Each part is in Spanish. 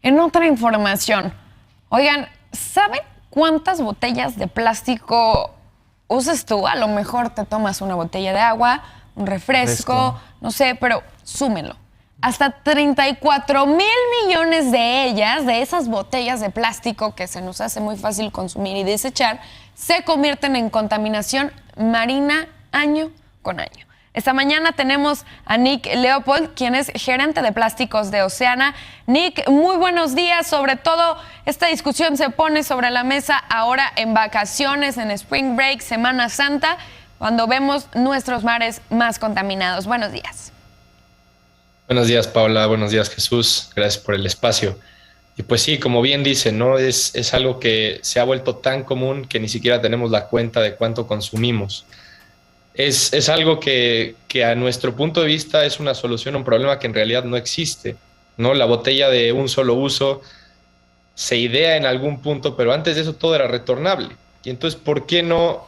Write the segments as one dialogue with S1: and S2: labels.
S1: En otra información, oigan, ¿saben cuántas botellas de plástico usas tú? A lo mejor te tomas una botella de agua, un refresco, no sé, pero súmenlo. Hasta 34,000 millones de ellas, de esas botellas de plástico que se nos hace muy fácil consumir y desechar, se convierten en contaminación marina año con año. Esta mañana tenemos a Nick Leopold, quien es gerente de plásticos de Oceana. Nick, muy buenos días. Sobre todo, esta discusión se pone sobre la mesa ahora en vacaciones, en Spring Break, Semana Santa, cuando vemos nuestros mares más contaminados. Buenos días.
S2: Buenos días, Paula. Buenos días, Jesús. Gracias por el espacio. Y pues sí, como bien dice, ¿no? Es algo que se ha vuelto tan común que ni siquiera tenemos la cuenta de cuánto consumimos. Es algo que a nuestro punto de vista es una solución a un problema que en realidad no existe, ¿no? La botella de un solo uso se idea en algún punto, pero antes de eso todo era retornable. Y entonces, ¿por qué no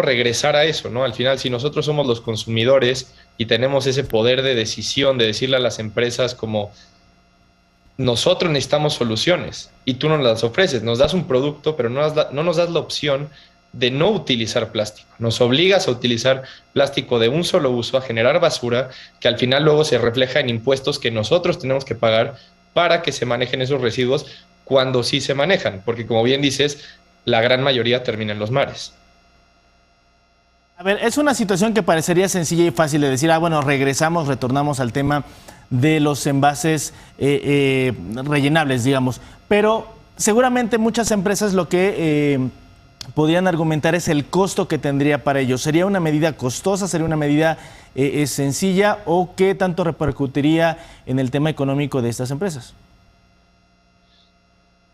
S2: regresar a eso, ¿no? Al final, si nosotros somos los consumidores y tenemos ese poder de decisión de decirle a las empresas como nosotros necesitamos soluciones y tú nos las ofreces, nos das un producto, pero no nos das la opción de no utilizar plástico. Nos obligas a utilizar plástico de un solo uso, a generar basura, que al final luego se refleja en impuestos que nosotros tenemos que pagar para que se manejen esos residuos cuando sí se manejan, porque como bien dices, la gran mayoría termina en los mares.
S3: A ver, es una situación que parecería sencilla y fácil de decir, bueno, retornamos al tema de los envases rellenables, digamos, pero seguramente muchas empresas lo que podrían argumentar es el costo que tendría para ellos. ¿Sería una medida costosa? ¿Sería una medida sencilla? ¿O qué tanto repercutiría en el tema económico de estas empresas?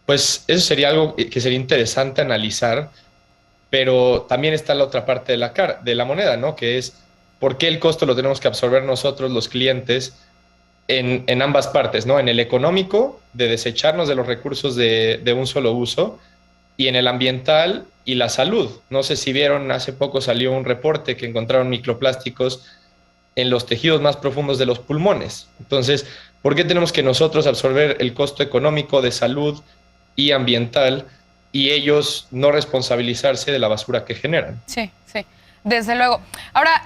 S2: Pues eso sería algo que sería interesante analizar, pero también está la otra parte de la moneda, ¿no? Que es por qué el costo lo tenemos que absorber nosotros, los clientes, en ambas partes, ¿no? En el económico, de desecharnos de los recursos de un solo uso, y en el ambiental y la salud. No sé si vieron, hace poco salió un reporte que encontraron microplásticos en los tejidos más profundos de los pulmones. Entonces, ¿por qué tenemos que nosotros absorber el costo económico de salud y ambiental y ellos no responsabilizarse de la basura que generan?
S1: Sí, sí, desde luego. Ahora,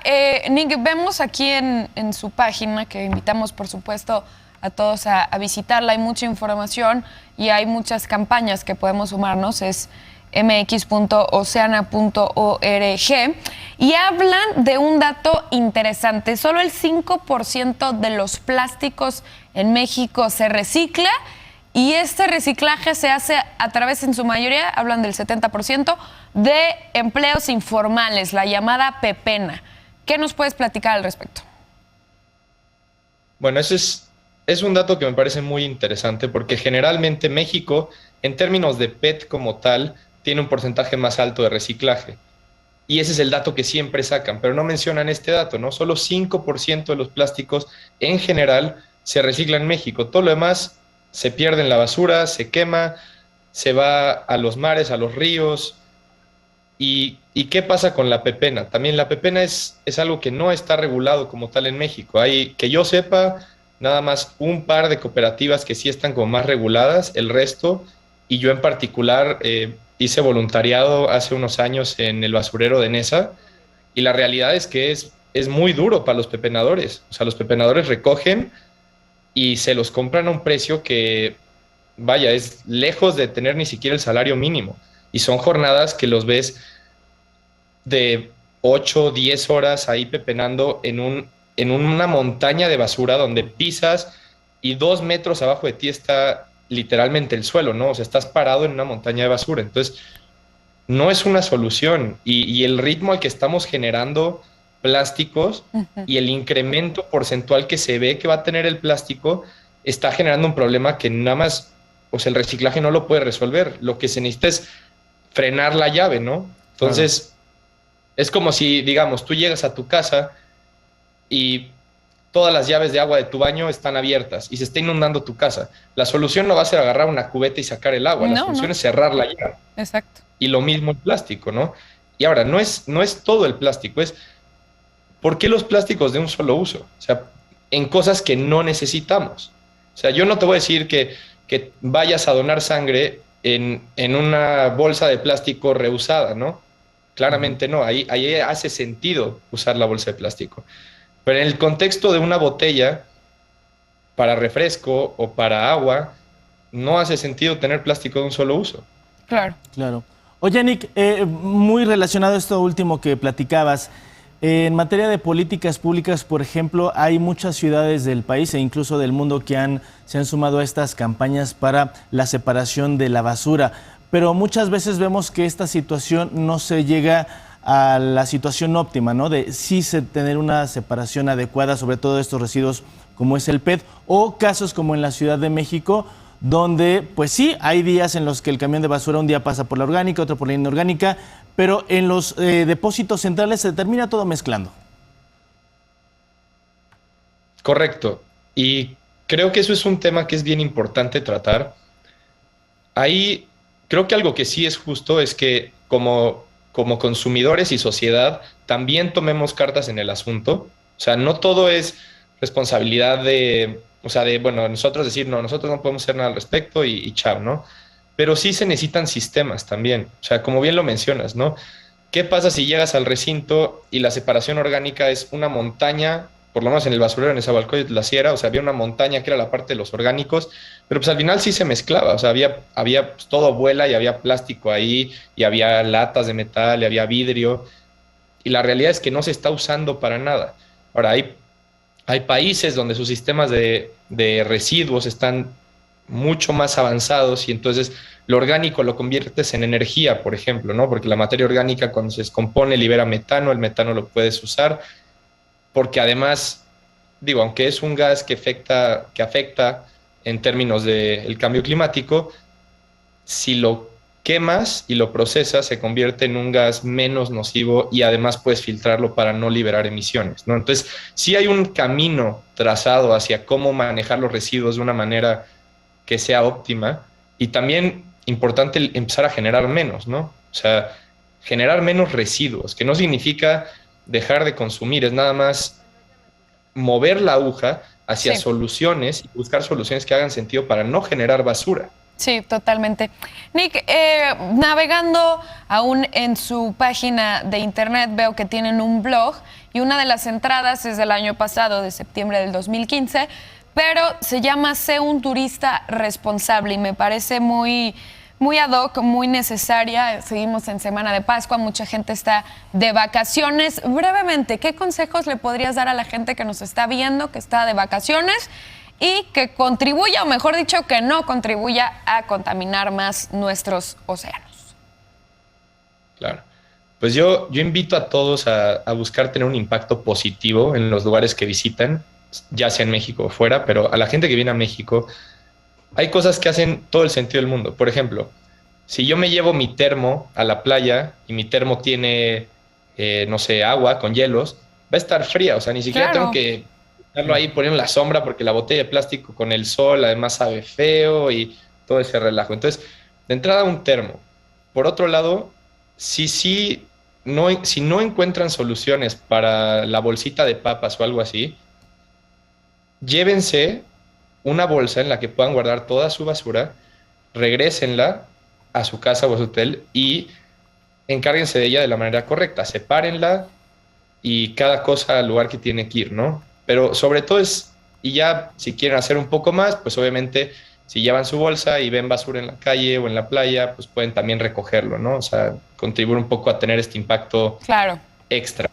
S1: Nick, vemos aquí en su página, que invitamos, por supuesto, a todos a visitarla. Hay mucha información y hay muchas campañas que podemos sumarnos. Es mx.oceana.org y hablan de un dato interesante. Solo el 5% de los plásticos en México se recicla y este reciclaje se hace a través, en su mayoría, hablan del 70%, de empleos informales, la llamada pepena. ¿Qué nos puedes platicar al respecto?
S2: Bueno, eso es un dato que me parece muy interesante porque generalmente México, en términos de PET como tal, tiene un porcentaje más alto de reciclaje. Y ese es el dato que siempre sacan, pero no mencionan este dato, ¿no? Solo 5% de los plásticos en general se reciclan en México. Todo lo demás se pierde en la basura, se quema, se va a los mares, a los ríos. ¿Y qué pasa con la pepena? También la pepena es algo que no está regulado como tal en México. Hay, que yo sepa, nada más un par de cooperativas que sí están como más reguladas, el resto, y yo en particular hice voluntariado hace unos años en el basurero de Nesa, y la realidad es que es muy duro para los pepenadores. O sea, los pepenadores recogen y se los compran a un precio que, vaya, es lejos de tener ni siquiera el salario mínimo. Y son jornadas que los ves de 8, 10 horas ahí pepenando en una montaña de basura donde pisas y 2 metros abajo de ti está literalmente el suelo, ¿no? O sea, estás parado en una montaña de basura. Entonces, no es una solución. Y el ritmo al que estamos generando plásticos y el incremento porcentual que se ve que va a tener el plástico está generando un problema que nada más, o sea, el reciclaje no lo puede resolver. Lo que se necesita es frenar la llave, ¿no? Entonces, es como si, digamos, tú llegas a tu casa y todas las llaves de agua de tu baño están abiertas y se está inundando tu casa. La solución no va a ser agarrar una cubeta y sacar el agua, la solución es cerrar la llave.
S1: Exacto.
S2: Y lo mismo el plástico, ¿no? Y ahora, no es todo el plástico, es ¿por qué los plásticos de un solo uso? O sea, en cosas que no necesitamos. O sea, yo no te voy a decir que que vayas a donar sangre en una bolsa de plástico reusada, ¿no? Claramente no, ahí hace sentido usar la bolsa de plástico. Pero en el contexto de una botella para refresco o para agua, no hace sentido tener plástico de un solo uso.
S1: Claro.
S3: Claro. Oye, Nick, muy relacionado a esto último que platicabas, en materia de políticas públicas, por ejemplo, hay muchas ciudades del país e incluso del mundo que se han sumado a estas campañas para la separación de la basura, pero muchas veces vemos que esta situación no se llega a la situación óptima, ¿no? De sí tener una separación adecuada, sobre todo de estos residuos como es el PET, o casos como en la Ciudad de México, donde pues sí, hay días en los que el camión de basura un día pasa por la orgánica, otro por la inorgánica, pero en los depósitos centrales se termina todo mezclando.
S2: Correcto. Y creo que eso es un tema que es bien importante tratar. Ahí creo que algo que sí es justo es que como consumidores y sociedad también tomemos cartas en el asunto. O sea, no todo es responsabilidad bueno, nosotros decir, no, nosotros no podemos hacer nada al respecto y chao, ¿no? Pero sí se necesitan sistemas también. O sea, como bien lo mencionas, ¿no? ¿Qué pasa si llegas al recinto y la separación orgánica es una montaña, por lo menos en el basurero en Nezahualcóyotl la Sierra, o sea, había una montaña que era la parte de los orgánicos, pero pues al final sí se mezclaba, o sea, había pues, todo vuela y había plástico ahí, y había latas de metal, y había vidrio, y la realidad es que no se está usando para nada. Ahora, hay países donde sus sistemas de residuos están mucho más avanzados y entonces lo orgánico lo conviertes en energía, por ejemplo, ¿no? Porque la materia orgánica cuando se descompone libera metano, el metano lo puedes usar, porque además, digo, aunque es un gas que afecta en términos del cambio climático, si lo quemas y lo procesas, se convierte en un gas menos nocivo y además puedes filtrarlo para no liberar emisiones, ¿no? Entonces, sí hay un camino trazado hacia cómo manejar los residuos de una manera que sea óptima y también importante empezar a generar menos, ¿no? O sea, generar menos residuos, que no significa dejar de consumir, es nada más mover la aguja hacia soluciones y buscar soluciones que hagan sentido para no generar basura.
S1: Sí, totalmente. Nick, navegando aún en su página de internet, veo que tienen un blog y una de las entradas es del año pasado, de septiembre del 2015, pero se llama Sé un turista responsable y me parece muy ad hoc, muy necesaria. Seguimos en Semana de Pascua, mucha gente está de vacaciones. Brevemente, ¿qué consejos le podrías dar a la gente que nos está viendo, que está de vacaciones y que contribuya, o mejor dicho, que no contribuya a contaminar más nuestros océanos?
S2: Claro. Pues yo invito a todos a buscar tener un impacto positivo en los lugares que visitan, ya sea en México o fuera, pero a la gente que viene a México, hay cosas que hacen todo el sentido del mundo. Por ejemplo, si yo me llevo mi termo a la playa y mi termo tiene, no sé, agua con hielos, va a estar fría, o sea, ni siquiera tengo que dejarlo ahí poniendo la sombra porque la botella de plástico con el sol además sabe feo y todo ese relajo. Entonces, de entrada un termo. Por otro lado, si no encuentran soluciones para la bolsita de papas o algo así, llévense una bolsa en la que puedan guardar toda su basura, regrésenla a su casa o a su hotel y encárguense de ella de la manera correcta, sepárenla y cada cosa al lugar que tiene que ir, ¿no? Pero sobre todo y ya si quieren hacer un poco más, pues obviamente si llevan su bolsa y ven basura en la calle o en la playa, pues pueden también recogerlo, ¿no? O sea, contribuir un poco a tener este impacto extra.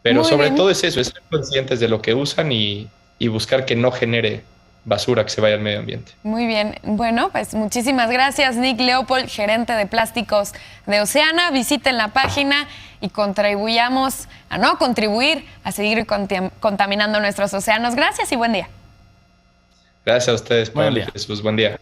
S2: Pero sobre todo es eso, es ser conscientes de lo que usan y buscar que no genere basura que se vaya al medio ambiente. Muy bien. Bueno, pues muchísimas gracias, Nick Leopold, gerente de plásticos de Oceana. Visiten la página y contribuyamos a no contribuir a seguir contaminando nuestros océanos. Gracias y buen día. Gracias a ustedes, Pablo y Jesús. Buen día.